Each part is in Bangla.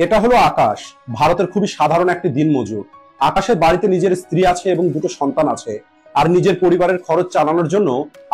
এটা হলো আকাশ, ভারতের খুবই সাধারণ একটি দিনমজুর। আকাশের বাড়িতে নিজের স্ত্রী আছে এবং দুটো সন্তান আছে। আর নিজের পরিবারের খরচ চালানোর জন্য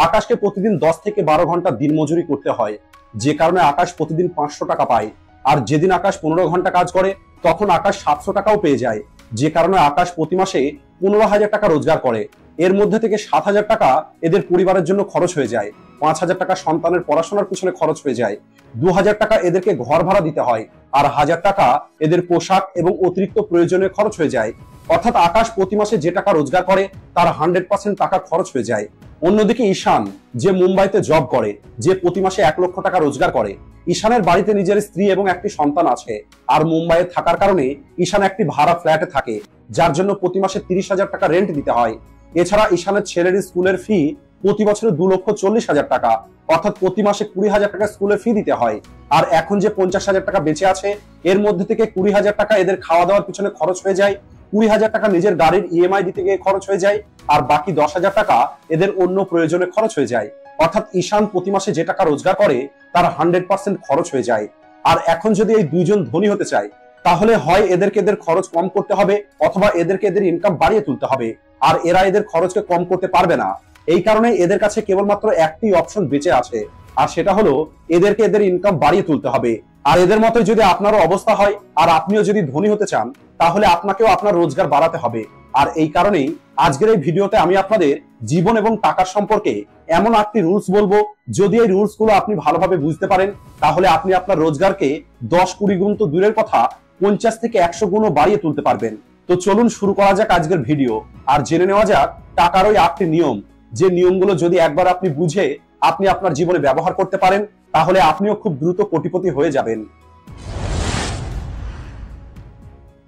আকাশকে প্রতিদিন 10 থেকে 12 ঘন্টা দিনমজুরি করতে হয়, যে কারণে আকাশ প্রতিদিন 500 টাকা পায়। আর যেদিন আকাশ 15 ঘন্টা কাজ করে তখন আকাশ 700 টাকাও পেয়ে যায়, যে কারণে আকাশ প্রতি মাসে 15,000 টাকা রোজগার করে। এর মধ্যে থেকে 7,000 টাকা এদের পরিবারের জন্য খরচ হয়ে যায়, 5,000 টাকা সন্তানের পড়াশোনার পিছনে খরচ হয়ে যায়, 2,000 টাকা এদেরকে ঘর ভাড়া দিতে হয়, আর 1,000 টাকা এদের পোশাক এবং অতিরিক্ত প্রয়োজনে খরচ হয়ে যায়। অর্থাৎ আকাশ প্রতি মাসে যে টাকা রোজগার করে তার 100% টাকা খরচ হয়ে যায়। অন্যদিকে ঈশান, যে মুম্বাইতে জব করে, যে প্রতি মাসে 1 লক্ষ টাকা রোজগার করে, ঈশানের বাড়িতে নিজের স্ত্রী এবং একটি সন্তান আছে। আর মুম্বাইয়ে থাকার কারণে ঈশান একটি ভাড়া ফ্ল্যাটে থাকে, যার জন্য প্রতি মাসে 30,000 টাকা রেন্ট দিতে হয়। এছাড়া ঈশানের ছেলের স্কুলের ফি প্রতি বছরে 2,40,000 টাকা, অর্থাৎ প্রতি মাসে 20,000 টাকা স্কুলের ফি দিতে হয়। আর এখন যে 50,000 টাকা বেঁচে আছে, এর মধ্যে থেকে 20,000 টাকা এদের খাওয়া দাওয়ার পিছনে খরচ হয়ে যায়, 20,000 টাকা নিজের গাড়ির ইএমআই দিতে গিয়ে খরচ হয়ে যায়, আর বাকি 10,000 টাকা এদের অন্য প্রয়োজনে খরচ হয়ে যায়। অর্থাৎ ঈশান প্রতি মাসে যে টাকা রোজগার করে তার 100% খরচ হয়ে যায়। আর এখন যদি এই দুইজন ধনী হতে চায়, তাহলে হয় এদেরকে এদের খরচ কম করতে হবে, অথবা এদেরকে এদের ইনকাম বাড়িয়ে তুলতে হবে। আর এরা এদের খরচকে কম করতে পারবে না। এই কারণে এদের কাছে কেবলমাত্র একটি অপশন বেঁচে আছে, আর সেটা হলো এদেরকে এদের ইনকাম বাড়িয়ে তুলতে হবে। আর এদের মতোই যদি আপনারও অবস্থা হয় আর আপনিও যদি ধনী হতে চান, তাহলে আপনাকেও আপনার রোজগার বাড়াতে হবে। আর এই কারণেই আজকের এই ভিডিওতে আমি আপনাদের জীবন এবং টাকার সম্পর্কে এমন 8টি রুলস বলবো, যদি এই রুলস গুলো আপনি ভালোভাবে বুঝতে পারেন, তাহলে আপনি আপনার রোজগারকে 10-20 গুণ তো দূরের কথা 50 থেকে 100 গুণও বাড়িয়ে তুলতে পারবেন। তো চলুন শুরু করা যাক আজকের ভিডিও, আর জেনে নেওয়া যাক টাকার ওই 8টি নিয়ম, যে নিয়মগুলো যদি একবার আপনি বুঝে আপনি আপনার জীবনে ব্যবহার করতে পারেন, তাহলে আপনিও খুব দ্রুত কোটিপতি হয়ে যাবেন।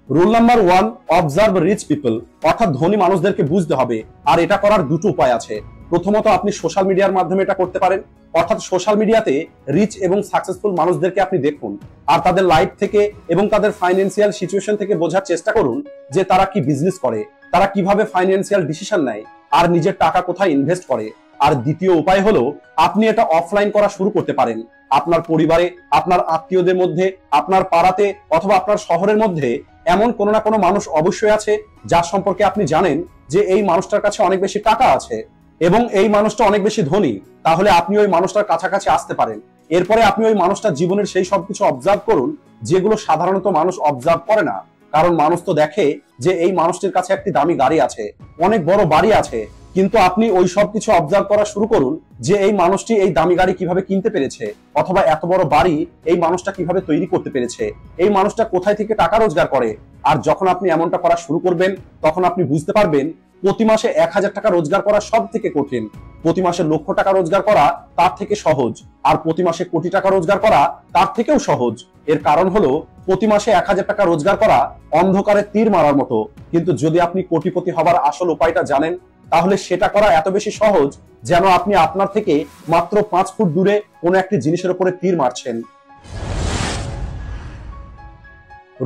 Rule number 1, observe rich people, অর্থাৎ ধনী মানুষদেরকে বুঝতে হবে। আর এটা করার দুটো উপায় আছে। প্রথমত, আপনি সোশ্যাল মিডিয়ার মাধ্যমে এটা করতে পারেন। অর্থাৎ সোশ্যাল মিডিয়াতে রিচ এবং সাকসেসফুল মানুষদেরকে আপনি দেখুন, আর তাদের লাইফ থেকে এবং তাদের ফাইন্যান্সিয়াল সিচুয়েশন থেকে বোঝার চেষ্টা করুন যে তারা কি বিজনেস করে, তারা কিভাবে ফাইন্যান্সিয়াল ডিসিশন নেয়, আর নিজের টাকা কোথায় ইনভেস্ট করে। আর দ্বিতীয় উপায় হলো, আপনি এটা অফলাইন করা শুরু করতে পারেন। আপনার পরিবারে, আপনার আত্মীয়দের মধ্যে, আপনার পাড়াতে অথবা আপনার শহরের মধ্যে এমন কোনো না কোনো মানুষ অবশ্যই আছে যার সম্পর্কে আপনি জানেন যে এই মানুষটার কাছে অনেক বেশি টাকা আছে এবং এই মানুষটা অনেক বেশি ধনী। তাহলে আপনি ওই মানুষটার কাছাকাছি আসতে পারেন। এরপরে আপনি ওই মানুষটার জীবনের সেই সবকিছু অবজার্ভ করুন যেগুলো সাধারণত মানুষ অবজার্ভ করে না। কারণ মানুষ তো দেখে যে এই মানুষটির কাছে একটি দামি গাড়ি আছে, অনেক বড় বাড়ি আছে, কিন্তু আপনি ওই সব কিছু অবজার্ভ করা শুরু করুন যে এই মানুষটি এই দামি গাড়ি কিভাবে কিনতে পেরেছে, অথবা এত বড় বাড়ি এই মানুষটা কিভাবে তৈরি করতে পেরেছে, এই মানুষটা কোথায় থেকে টাকা রোজগার করে। আর যখন আপনি এমনটা করা শুরু করবেন, তখন আপনি বুঝতে পারবেন প্রতি মাসে 1,000 টাকা রোজগার করা সব থেকে কঠিন, প্রতি মাসে 1,00,000 টাকা রোজগার করা তার থেকে সহজ, আর প্রতি মাসে কোটি টাকা রোজগার করা তার থেকেও সহজ। এর কারণ হলো, প্রতি মাসে 1,000 টাকা রোজগার করা অন্ধকারে তীর মারার মতো, কিন্তু যদি আপনি কোটিপতি হবার আসল উপায়টা জানেন, তাহলে সেটা করা এত বেশি সহজ যেন আপনি আপনার থেকে মাত্র 5 ফুট দূরে কোনো একটি জিনিসের উপরে তীর মারছেন।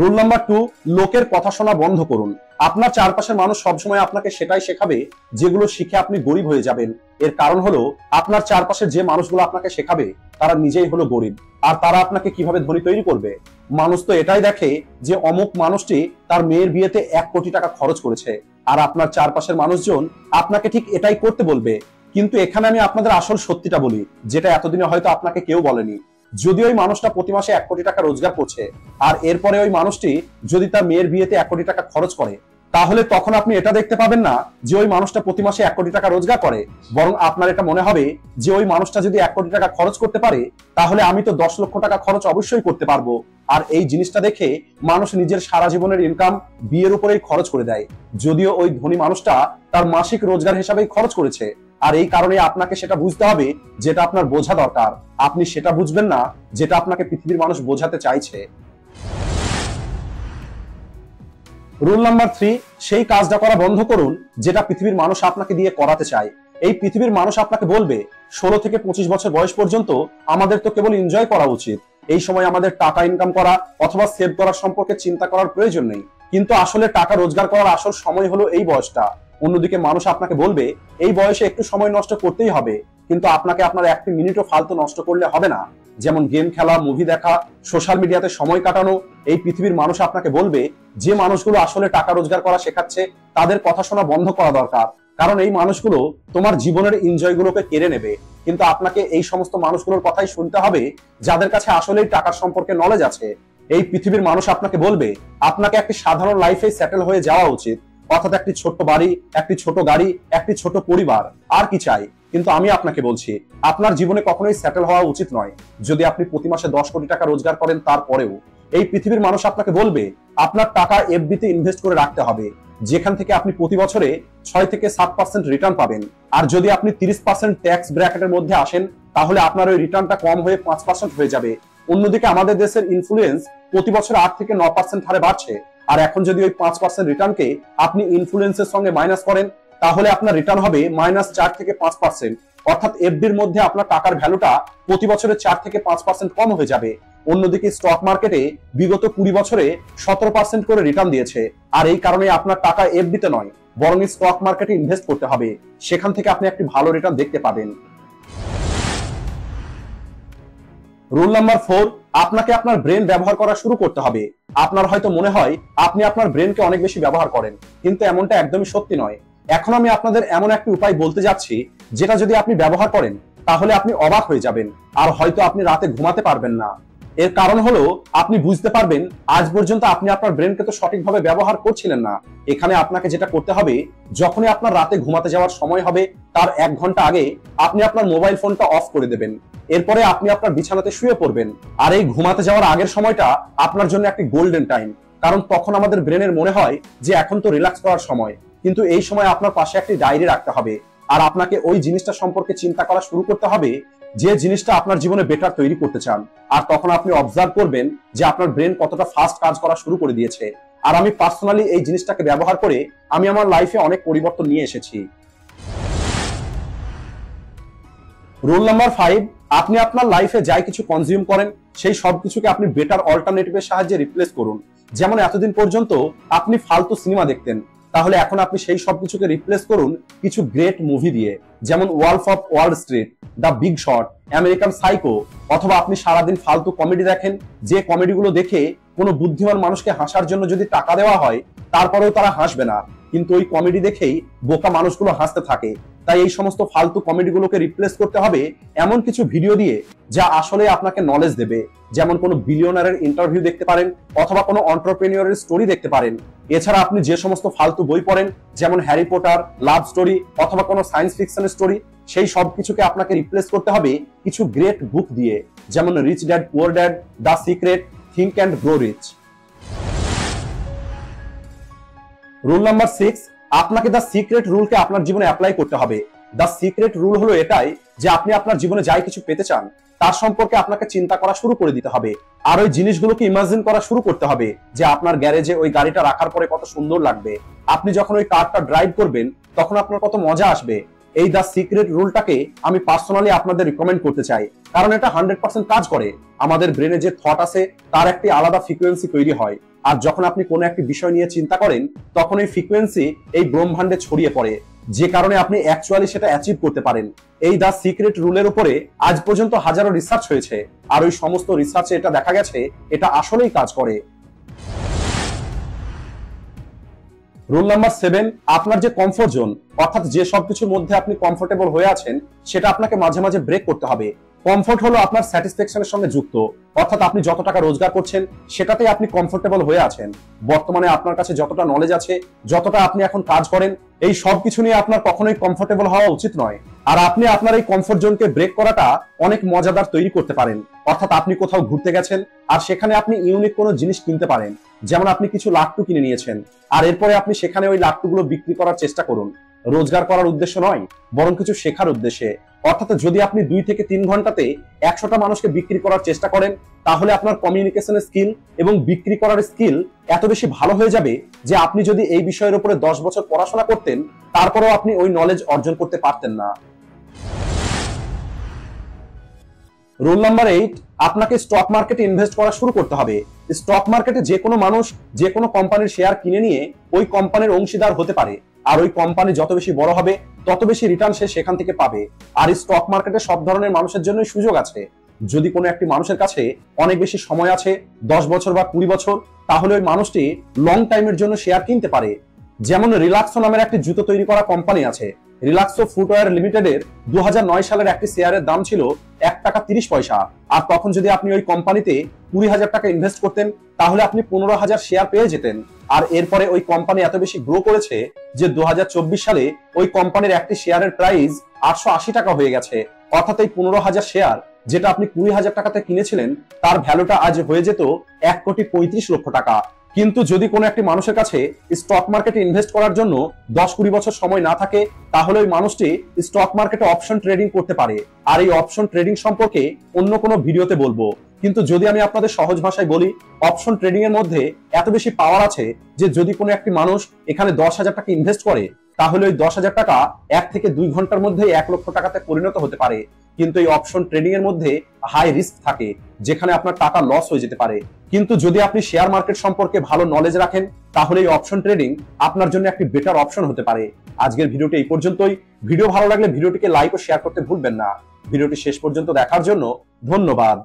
রুল নাম্বার 2, লোকের কথা শোনা বন্ধ করুন। আপনার চারপাশের মানুষ সবসময় আপনাকে সেটাই শেখাবে যেগুলো শিখে আপনি গরিব হয়ে যাবেন। এর কারণ হলো, আপনার চারপাশে যে মানুষগুলো আপনাকে শেখাবে তারা নিজেই হলো গরিব, আর তারা আপনাকে কিভাবে ধনী তৈরি করবে। মানুষ তো এটাই দেখে যে অমুক মানুষটি তার মেয়ের বিয়েতে 1 কোটি টাকা খরচ করেছে, আর আপনার চারপাশের মানুষজন আপনাকে ঠিক এটাই করতে বলবে। কিন্তু এখানে আমি আপনাদের আসল সত্যিটা বলি, যেটা এতদিনে হয়তো আপনাকে কেউ বলেনি। যদি ওই মানুষটা প্রতি মাসে 1 কোটি টাকা রোজগার করছে, আর এরপরে ওই মানুষটি যদি তার মেয়ের বিয়েতে 1 কোটি টাকা খরচ করে, তাহলে তখন আপনি এটা দেখতে পাবেন না যে ওই মানুষটা প্রতি মাসে 1 কোটি টাকা রোজগার করে, বরং আপনার এটা মনে হবে যে ওই মানুষটা যদি 1 কোটি টাকা খরচ করতে পারে, তাহলে আমি তো 10 লক্ষ টাকা খরচ অবশ্যই করতে পারবো। আর এই জিনিসটা দেখে মানুষ নিজের সারা জীবনের ইনকাম বিয়ের উপরেই খরচ করে দেয়, যদিও ওই ধনী মানুষটা তার মাসিক রোজগার হিসাবেই খরচ করেছে। আর এই কারণে আপনাকে সেটা বুঝতে হবে যেটা আপনার বোঝা দরকার। আপনি সেটা বুঝবেন না যেটা আপনাকে পৃথিবীর মানুষ বোঝাতে চাইছে। রুল নাম্বার 3, সেই কাজটা করা বন্ধ করুন যেটা পৃথিবীর মানুষ আপনাকে দিয়ে করাতে চায়। এই পৃথিবীর মানুষ আপনাকে বলবে 16 থেকে 25 বছর বয়স পর্যন্ত আমাদের তো কেবল এনজয় করা উচিত, এই সময় আমাদের টাকা ইনকাম করা অথবা সেভ করার সম্পর্কে চিন্তা করার প্রয়োজন নেই। কিন্তু আসলে টাকা রোজগার করার আসল সময় হলো এই বয়সটা। অন্যদিকে মানুষ আপনাকে বলবে এই বয়সে একটু সময় নষ্ট করতেই হবে, কিন্তু আপনাকে আপনার 1 মিনিটও ফালতু নষ্ট করলে হবে না। যেমন গেম খেলা, মুভি দেখা, সোশ্যাল মিডিয়াতে সময় কাটানো, এই পৃথিবীর মানুষ আপনাকে বলবে যে মানুষগুলো আসলে টাকা রোজগার করা শেখাচ্ছে তাদের কথা শোনা বন্ধ করা দরকার, কারণ এই মানুষগুলো তোমার জীবনের এনজয় গুলোকে কেড়ে নেবে। কিন্তু আপনাকে এই সমস্ত মানুষগুলোর কথাই শুনতে হবে যাদের কাছে আসলেই টাকার সম্পর্কে নলেজ আছে। এই পৃথিবীর মানুষ আপনাকে বলবে আপনাকে একটি সাধারণ লাইফে সেটেল হয়ে যাওয়া উচিত, অর্থাৎ একটি ছোট্ট বাড়ি, একটি ছোট গাড়ি, একটি ছোট পরিবার, আর কি চাই। কিন্তু আমি আপনাকে বলছি আপনার জীবনে কখনোই সেটেল হওয়া উচিত নয়। যদি আপনি প্রতি মাসে 10 কোটি টাকা রোজগার করেন তারপরেও এই পৃথিবীর মানুষ আপনাকে বলবে আপনার টাকা এফডি তে ইনভেস্ট করে রাখতে হবে, যেখান থেকে আপনি প্রতি বছরে 6 থেকে 7% রিটার্ন পাবেন। আর যদি আপনি 30% ট্যাক্স ব্র্যাকেটের মধ্যে আসেন তাহলে আপনার ওই রিটার্নটা কম হয়ে 5% হয়ে যাবে। অন্যদিকে আমাদের দেশের ইনফ্লুয়েন্স প্রতি বছর 8 থেকে 9% হারে বাড়ছে, আর এখন যদি ওই 5% রিটার্নকে আপনি ইনফ্লুয়েন্সের সঙ্গে মাইনাস করেন তাহলে আপনার রিটার্ন হবে -4 থেকে 5%, অর্থাৎ এফডির মধ্যে আপনার টাকার ভ্যালুটা প্রতি বছরে 4 থেকে 5% কম হয়ে যাবে। অন্যদিকে স্টক মার্কেটে বিগত 20 বছরে 17% করে রিটার্ন দিয়েছে, আর এই কারণে আপনার টাকা এফডিতে নয় বরং স্টক মার্কেটে ইনভেস্ট করতে হবে, সেখান থেকে আপনি একটি ভালো রিটার্ন দেখতে পাবেন। রুল নাম্বার 4, আপনাকে আপনার ব্রেন ব্যবহার করা শুরু করতে হবে। আপনার হয়তো মনে হয় আপনি আপনার ব্রেনকে অনেক বেশি ব্যবহার করেন, কিন্তু এমনটা একদমই সত্যি নয়। এখন আমি আপনাদের এমন একটি উপায় বলতে যাচ্ছি যেটা যদি আপনি ব্যবহার করেন তাহলে আপনি অবাক হয়ে যাবেন, আর হয়তো আপনি রাতে ঘুমাতে পারবেন না। এর কারণ হলো আপনি বুঝতে পারবেন আজ পর্যন্ত আপনি আপনার ব্রেনকে তো সঠিকভাবে ব্যবহার করছিলেন না। এখানে আপনাকে যেটা করতে হবে, যখনই আপনার রাতে ঘুমাতে যাওয়ার সময় হবে তার 1 ঘন্টা আগে আপনি আপনার মোবাইল ফোনটা অফ করে দেবেন। এরপরে আপনি আপনার বিছানাতে শুয়ে পড়বেন, আর এই ঘুমাতে যাওয়ার আগের সময়টা আপনার জন্য একটি গোল্ডেন টাইম, কারণ তখন আমাদের ব্রেনের মনে হয় যে এখন তো রিল্যাক্স করার সময়। কিন্তু এই সময় আপনার পাশে একটি ডায়েরি রাখতে হবে, আর আপনাকে ওই জিনিসটা সম্পর্কে চিন্তা করা শুরু করতে হবে যে জিনিসটা আপনার জীবনে বেটার তৈরি করতে চান। আর তখন আপনি অবজার্ভ করবেন যে আপনার ব্রেন কতটা ফাস্ট কাজ করা শুরু করে দিয়েছে। আর আমি পার্সোনালি এই জিনিসটাকে ব্যবহার করে আমি আমার লাইফে অনেক পরিবর্তন নিয়ে এসেছি। রুল নাম্বার 5, আপনি আপনার লাইফে যাই কিছু কনজিউম করেন সেই সব কিছুকে আপনি বেটার অল্টারনেটিভের সাহায্যে রিপ্লেস করুন। যেমন এতদিন পর্যন্ত আপনি ফালতু সিনেমা দেখতেন, তাহলে এখন আপনি সেই সব কিছুকে রিপ্লেস করুন কিছু গ্রেট মুভি দিয়ে, যেমন wolf of wall street, the big short, American psycho. অথবা আপনি সারাদিন ফালতু কমেডি দেখেন, যে কমেডিগুলো দেখে কোনো বুদ্ধিমান মানুষকে হাসার জন্য যদি টাকা দেওয়া হয় তারপরেও তারা হাসবে না, কিন্তু ওই কমেডি দেখেই বোকা মানুষগুলো হাসতে থাকে। তাই এই সমস্ত ফালতু কমেডিগুলোকে রিপ্লেস করতে হবে এমন কিছু ভিডিও দিয়ে যা আসলে আপনাকে নলেজ দেবে, যেমন কোনো বিলিয়নারের ইন্টারভিউ দেখতে পারেন অথবা কোনো এন্টারপ্রেনিয়রের স্টোরি দেখতে পারেন। এছাড়া আপনি যে সমস্ত ফালতু বই পড়েন যেমন হ্যারি পটার, লাভ স্টোরি অথবা কোনো সায়েন্স ফিকশন স্টোরি, সেই সব কিছুকে আপনাকে রিপ্লেস করতে হবে কিছু গ্রেট বুক দিয়ে, যেমন rich dad poor dad, the secret, think and grow rich. Rule number 6, আপনাকে দ্য সিক্রেট রুলকে আপনার জীবনে অ্যাপ্লাই করতে হবে। দ্য সিক্রেট রুল হলো এটাই যে আপনি আপনার জীবনে যাই কিছু পেতে চান তার সম্পর্কে আপনাকে চিন্তা করা শুরু করে দিতে হবে, আর ওই জিনিসগুলোকে ইমাজিন করা শুরু করতে হবে যে আপনার গ্যারেজে ওই গাড়িটা রাখার পরে কত সুন্দর লাগবে, আপনি যখন ওই কারটা ড্রাইভ করবেন তখন আপনার কত মজা আসবে। এই দ্য সিক্রেট রুলটাকে আমি পার্সোনালি আপনাদের রিকমেন্ড করতে চাই, কারণ এটা 100% কাজ করে। আমাদের ব্রেনে যে থট আছে তার একটি আলাদা ফ্রিকোয়েন্সি তৈরি হয়, আর যখন আপনি কোনো একটি বিষয় নিয়ে চিন্তা করেন তখন এই ফ্রিকোয়েন্সি এই ব্রহ্মাণ্ডে ছড়িয়ে পড়ে, যে কারণে আপনি অ্যাকচুয়ালি সেটা অ্যাচিভ করতে পারেন। এই দ্য সিক্রেট রুলের উপরে আজ পর্যন্ত হাজারো রিসার্চ হয়েছে, আর ওই সমস্ত রিসার্চে এটা দেখা গেছে এটা আসলেই কাজ করে। রুল নাম্বার 7, আপনার যে কমফোর্ট জোন, অর্থাৎ যে সবকিছুর মধ্যে আপনি কমফোর্টেবল হয়ে আছেন সেটা আপনাকে মাঝে মাঝে ব্রেক করতে হবে। কমফোর্ট হলো আপনার স্যাটিসফ্যাকশনের সঙ্গে যুক্ত, অর্থাৎ আপনি যত টাকা রোজগার করছেন সেটাতেই আপনি কমফোর্টেবল হয়ে আছেন। বর্তমানে আপনার কাছে যতটা নলেজ আছে, যতটা আপনি এখন কাজ করেন, এই সব কিছু নিয়ে আপনার কখনোই কমফোর্টেবল হওয়া উচিত নয়। আর আপনি আপনার এই কমফোর্ট জোনকে ব্রেক করাটা অনেক মজাদার তৈরি করতে পারেন। অর্থাৎ আপনি কোথাও ঘুরতে গেছেন আর সেখানে আপনি ইউনিক কোনো জিনিস কিনতে পারেন, যেমন আপনি কিছু লাট্টু কিনে নিয়েছেন, আর এরপরে আপনি সেখানে ওই লাট্টুগুলো বিক্রি করার চেষ্টা করুন, রোজগার করার উদ্দেশ্য নয় বরং কিছু শেখার উদ্দেশ্যে। অর্থাৎ যদি আপনি 2 থেকে 3 ঘন্টাতে 100টা মানুষকে বিক্রি করার চেষ্টা করেন তাহলে আপনার কমিউনিকেশনের স্কিল এবং বিক্রি করার স্কিল এত বেশি ভালো হয়ে যাবে যে আপনি যদি এই বিষয়ের উপরে 10 বছর পড়াশোনা করতেন তারপরেও আপনি ওই নলেজ অর্জন করতে পারতেন না। রুল নাম্বার 8, আপনাকে স্টক মার্কেটে ইনভেস্ট করা শুরু করতে হবে। স্টক মার্কেটে যে কোনো মানুষ যে কোনো কোম্পানির শেয়ার কিনে নিয়ে ওই কোম্পানির অংশীদার হতে পারে, আর ওই কোম্পানি যত বেশি বড় হবে তত বেশি রিটার্ন সে সেখান থেকে পাবে। আর স্টক মার্কেটে সব ধরনের মানুষের জন্য সুযোগ আছে, যদি কোনো একটি মানুষের কাছে অনেক বেশি সময় আছে, 10 বছর বা 20 বছর, তাহলে ওই মানুষটি লং টাইমের জন্য শেয়ার কিনতে পারে। যেমন রিল্যাক্সো নামের একটি জুতো তৈরি করা কোম্পানি আছে। রিল্যাক্সো ফুটওয়্যার লিমিটেডের 2009 সালের একটি শেয়ারের দাম ছিল 1 টাকা 30 পয়সা। আর তখন যদি আপনি ওই কোম্পানিতে 20,000 টাকা ইনভেস্ট করতেন, তাহলে আপনি 15,000 শেয়ার পেয়ে যেতেন। আর এরপরে ওই কোম্পানি এত বেশি গ্রো করেছে যে 2024 সালে ওই কোম্পানির একটি শেয়ারের প্রাইস 880 টাকা হয়ে গেছে। অর্থাৎ এই 15,000 শেয়ার যেটা আপনি 20,000 টাকাতে কিনেছিলেন, তার ভ্যালুটা আজ হয়ে যেত 1,35,00,000 টাকা। কিন্তু যদি কোনো একটি মানুষের কাছে স্টক মার্কেটে ইনভেস্ট করার জন্য 10-20 বছর সময় না থাকে, তাহলে ওই মানুষটি স্টক মার্কেটে অপশন ট্রেডিং করতে পারে। আর এই অপশন ট্রেডিং সম্পর্কে অন্য কোনো ভিডিওতে বলবো। কিন্তু যদি আমি আপনাদের সহজ ভাষায় বলি, অপশন ট্রেডিং এর মধ্যে এত বেশি পাওয়ার আছে যে যদি কোনো একটি মানুষ এখানে 10,000 টাকা ইনভেস্ট করে, তাহলে ওই 10,000 টাকা 1 থেকে 2 ঘন্টার মধ্যে 1 লক্ষ টাকাতে পরিণত হতে পারে। কিন্তু এই অপশন ট্রেডিং এর মধ্যে হাই রিস্ক থাকে, যেখানে আপনার টাকা লস হয়ে যেতে পারে। কিন্তু যদি আপনি শেয়ার মার্কেট সম্পর্কে ভালো নলেজ রাখেন, তাহলে এই অপশন ট্রেডিং আপনার জন্য একটি বেটার অপশন হতে পারে। আজকের ভিডিওটি এই পর্যন্তই। ভিডিও ভালো লাগলে ভিডিওটিকে লাইক ও শেয়ার করতে ভুলবেন না। ভিডিওটি শেষ পর্যন্ত দেখার জন্য ধন্যবাদ।